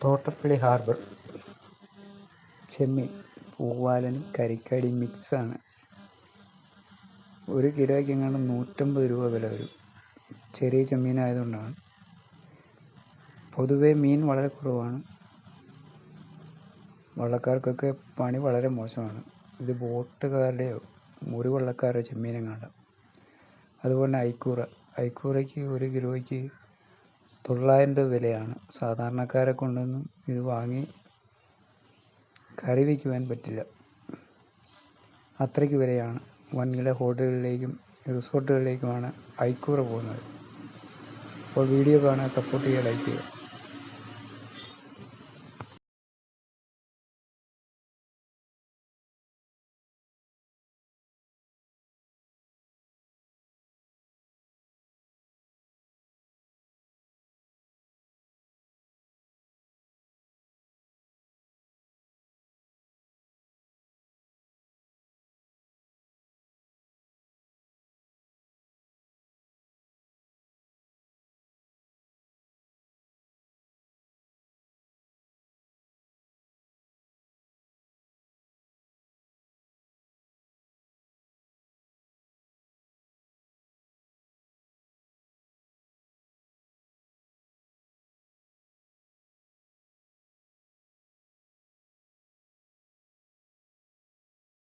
Thottappally harbour ചെമ്മീൻ പൂവാലനും കരിക്കാടിയും മിക്സാണ്. 1 കിലോയ്ക്ക് എങ്ങാണ്ട് 150 രൂപ വില വരും. ചെറിയ ചെമ്മീനായതുകൊണ്ടാണ്. പൊതുവേ മീൻ വളരെ കുറവാണ്. വള്ളക്കാർക്കൊക്കെ പണി വളരെ മോശമാണ്. ഇത് ബോട്ടുകാരുടെയോ ഒരു വള്ളക്കാരുടെ ചെമ്മീനെങ്ങാണ്ട്. അതുപോലെ ഐക്കൂറയ്ക്ക് 1 കിലോയ്ക്ക് 900 രൂപ വിലയാണ്. സാധാരണക്കാരെ കൊണ്ടൊന്നും ഇത് വാങ്ങി കറി വയ്ക്കുവാൻ പറ്റില്ല, അത്രയ്ക്ക് വിലയാണ്. വൻകിട ഹോട്ടലുകളിലേക്കും റിസോർട്ടുകളിലേക്കുമാണ് ഐക്കൂറ പോകുന്നത്. അപ്പോൾ വീഡിയോ കാണാൻ സപ്പോർട്ട് ചെയ്യുക, ലൈക്ക് ചെയ്യുക.